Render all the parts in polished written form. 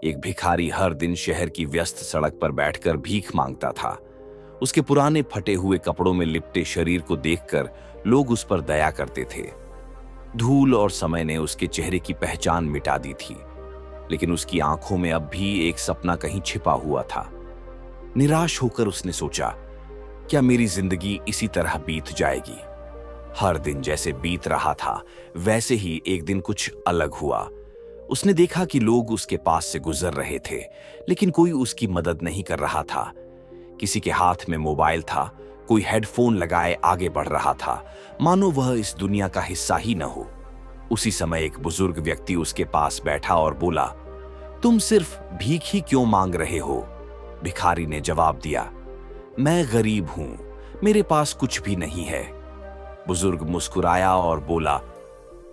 एक भिखारी हर दिन शहर की व्यस्त सड़क पर बैठकर भीख मांगता था। उसके पुराने फटे हुए कपड़ों में लिपटे शरीर को देखकर लोग उस पर दया करते थे। धूल और समय ने उसके चेहरे की पहचान मिटा दी थी, लेकिन उसकी आंखों में अब भी एक सपना कहीं छिपा हुआ था। निराश होकर उसने सोचा, क्या मेरी जिंदगी इसी तरह बीत जाएगी? हर दिन जैसे बीत रहा था, वैसे ही एक दिन कुछ अलग हुआ। उसने देखा कि लोग उसके पास से गुजर रहे थे, लेकिन कोई उसकी मदद नहीं कर रहा था। किसी के हाथ में मोबाइल था, कोई हेडफोन लगाए आगे बढ़ रहा था, मानो वह इस दुनिया का हिस्सा ही न हो। उसी समय एक बुजुर्ग व्यक्ति उसके पास बैठा और बोला, तुम सिर्फ भीख ही क्यों मांग रहे हो? भिखारी ने जवाब दिया, मैं गरीब हूं, मेरे पास कुछ भी नहीं है। बुजुर्ग मुस्कुराया और बोला,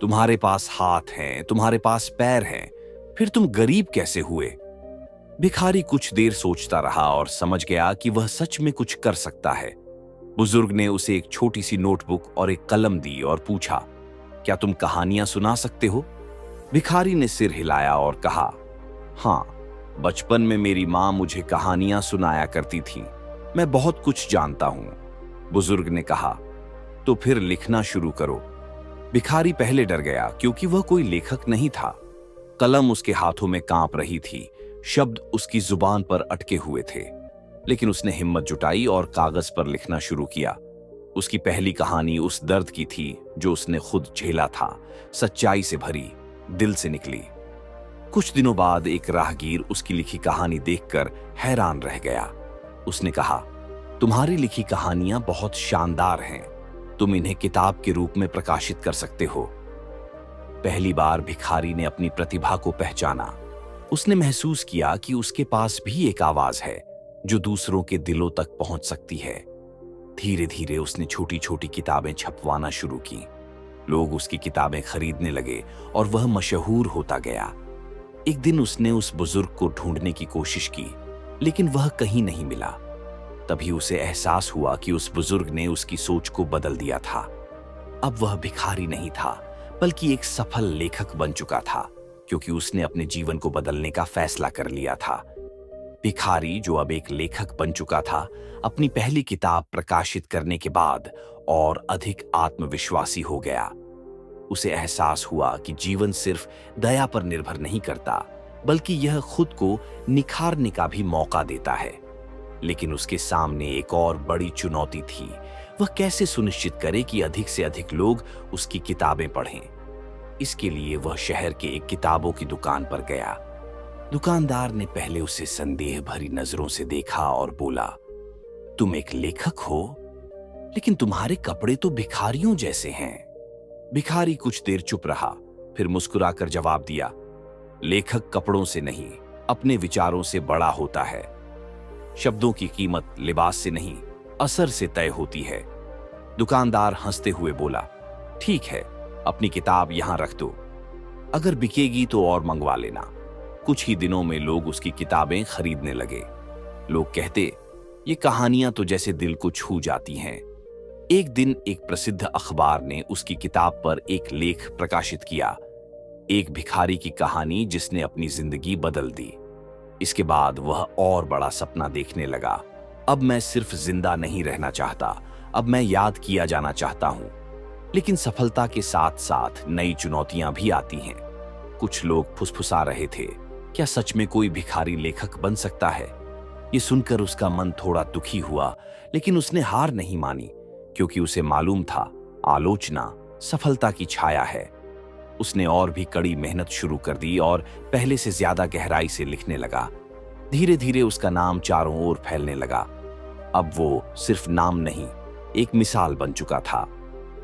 तुम्हारे पास हाथ हैं, तुम्हारे पास पैर हैं, फिर तुम गरीब कैसे हुए? भिखारी कुछ देर सोचता रहा और समझ गया कि वह सच में कुछ कर सकता है। बुजुर्ग ने उसे एक छोटी सी नोटबुक और एक कलम दी और पूछा, क्या तुम कहानियां सुना सकते हो? भिखारी ने सिर हिलाया और कहा, हाँ, बचपन में मेरी मां मुझे कहानियां सुनाया करती थी, मैं बहुत कुछ जानता हूं। बुजुर्ग ने कहा, तो फिर लिखना शुरू करो। भिखारी पहले डर गया क्योंकि वह कोई लेखक नहीं था। कलम उसके हाथों में कांप रही थी, शब्द उसकी जुबान पर अटके हुए थे, लेकिन उसने हिम्मत जुटाई और कागज पर लिखना शुरू किया। उसकी पहली कहानी उस दर्द की थी जो उसने खुद झेला था, सच्चाई से भरी, दिल से निकली। कुछ दिनों बाद एक राहगीर उसकी लिखी कहानी देखकर हैरान रह गया। उसने कहा, तुम्हारी लिखी कहानियां बहुत शानदार हैं, तुम इन्हें किताब के रूप में प्रकाशित कर सकते हो। पहली बार भिखारी ने अपनी प्रतिभा को पहचाना। उसने महसूस किया कि उसके पास भी एक आवाज है जो दूसरों के दिलों तक पहुंच सकती है। धीरे धीरे उसने छोटी छोटी किताबें छपवाना शुरू की। लोग उसकी किताबें खरीदने लगे और वह मशहूर होता गया। एक दिन उसने उस बुजुर्ग को ढूंढने की कोशिश की, लेकिन वह कहीं नहीं मिला। तभी उसे एहसास हुआ कि उस बुजुर्ग ने उसकी सोच को बदल दिया था। अब वह भिखारी नहीं था, बल्कि एक सफल लेखक बन चुका था, क्योंकि उसने अपने जीवन को बदलने का फैसला कर लिया था। भिखारी, जो अब एक लेखक बन चुका था, अपनी पहली किताब प्रकाशित करने के बाद और अधिक आत्मविश्वासी हो गया। उसे एहसास हुआ कि जीवन सिर्फ दया पर निर्भर नहीं करता, बल्कि यह खुद को निखारने का भी मौका देता है। लेकिन उसके सामने एक और बड़ी चुनौती थी। वह कैसे सुनिश्चित करे कि अधिक से अधिक लोग उसकी किताबें पढ़ें? इसके लिए वह शहर के एक किताबों की दुकान पर गया। दुकानदार ने पहले उसे संदेह भरी नजरों से देखा और बोला, तुम एक लेखक हो, लेकिन तुम्हारे कपड़े तो भिखारियों जैसे हैं। भिखारी कुछ देर चुप रहा, फिर मुस्कुराकर जवाब दिया, लेखक कपड़ों से नहीं, अपने विचारों से बड़ा होता है। शब्दों की कीमत लिबास से नहीं, असर से तय होती है। दुकानदार हंसते हुए बोला, ठीक है, अपनी किताब यहां रख दो, अगर बिकेगी तो और मंगवा लेना। कुछ ही दिनों में लोग उसकी किताबें खरीदने लगे। लोग कहते, ये कहानियां तो जैसे दिल को छू जाती हैं। एक दिन एक प्रसिद्ध अखबार ने उसकी किताब पर एक लेख प्रकाशित किया, एक भिखारी की कहानी जिसने अपनी जिंदगी बदल दी। इसके बाद वह और बड़ा सपना देखने लगा। अब मैं सिर्फ जिंदा नहीं रहना चाहता, अब मैं याद किया जाना चाहता हूं। लेकिन सफलता के साथ साथ नई चुनौतियां भी आती हैं। कुछ लोग फुसफुसा रहे थे, क्या सच में कोई भिखारी लेखक बन सकता है? ये सुनकर उसका मन थोड़ा दुखी हुआ, लेकिन उसने हार नहीं मानी, क्योंकि उसे मालूम था, आलोचना सफलता की छाया है। उसने और भी कड़ी मेहनत शुरू कर दी और पहले से ज्यादा गहराई से लिखने लगा। धीरे धीरे उसका नाम चारों ओर फैलने लगा। अब वो सिर्फ नाम नहीं, एक मिसाल बन चुका था।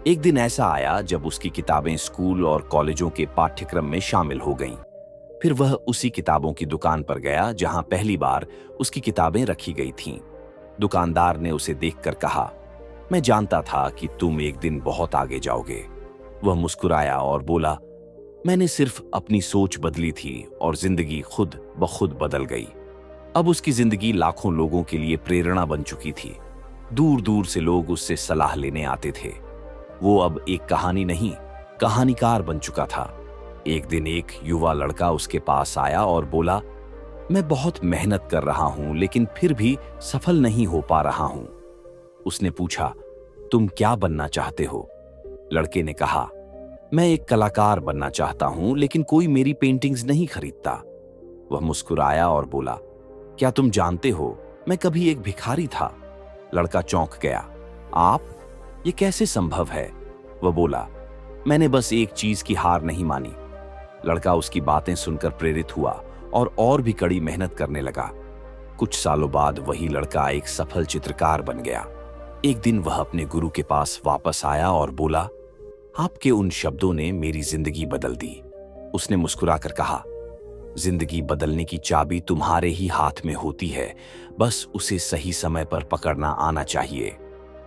एक दिन ऐसा आया जब उसकी किताबें स्कूल और कॉलेजों के पाठ्यक्रम में शामिल हो गईं। फिर वह उसी किताबों की दुकान पर गया जहां पहली बार उसकी किताबें रखी गई थीं। दुकानदार ने उसे देखकर कहा, मैं जानता था कि तुम एक दिन बहुत आगे जाओगे। वह मुस्कुराया और बोला, मैंने सिर्फ अपनी सोच बदली थी और जिंदगी खुद ब खुद बदल गई। अब उसकी जिंदगी लाखों लोगों के लिए प्रेरणा बन चुकी थी। दूर दूर से लोग उससे सलाह लेने आते थे। वो अब एक कहानी नहीं, कहानीकार बन चुका था। एक दिन एक युवा लड़का उसके पास आया और बोला, मैं बहुत मेहनत कर रहा हूं लेकिन फिर भी सफल नहीं हो पा रहा हूं। उसने पूछा, तुम क्या बनना चाहते हो? लड़के ने कहा, मैं एक कलाकार बनना चाहता हूं लेकिन कोई मेरी पेंटिंग्स नहीं खरीदता। वह मुस्कुराया और बोला, क्या तुम जानते हो, मैं कभी एक भिखारी था। लड़का चौंक गया। आप? ये कैसे संभव है? वह बोला, मैंने बस एक चीज की हार नहीं मानी। लड़का उसकी बातें सुनकर प्रेरित हुआ और भी कड़ी मेहनत करने लगा। कुछ सालों बाद वही लड़का एक सफल चित्रकार बन गया। एक दिन वह अपने गुरु के पास वापस आया और बोला, आपके उन शब्दों ने मेरी जिंदगी बदल दी। उसने मुस्कुराकर कहा, जिंदगी बदलने की चाबी तुम्हारे ही हाथ में होती है, बस उसे सही समय पर पकड़ना आना चाहिए।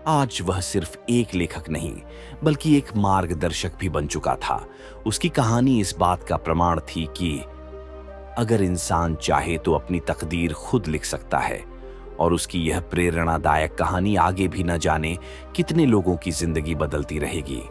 आज वह सिर्फ एक लेखक नहीं बल्कि एक मार्गदर्शक भी बन चुका था। उसकी कहानी इस बात का प्रमाण थी कि अगर इंसान चाहे तो अपनी तकदीर खुद लिख सकता है। और उसकी यह प्रेरणादायक कहानी आगे भी न जाने कितने लोगों की जिंदगी बदलती रहेगी।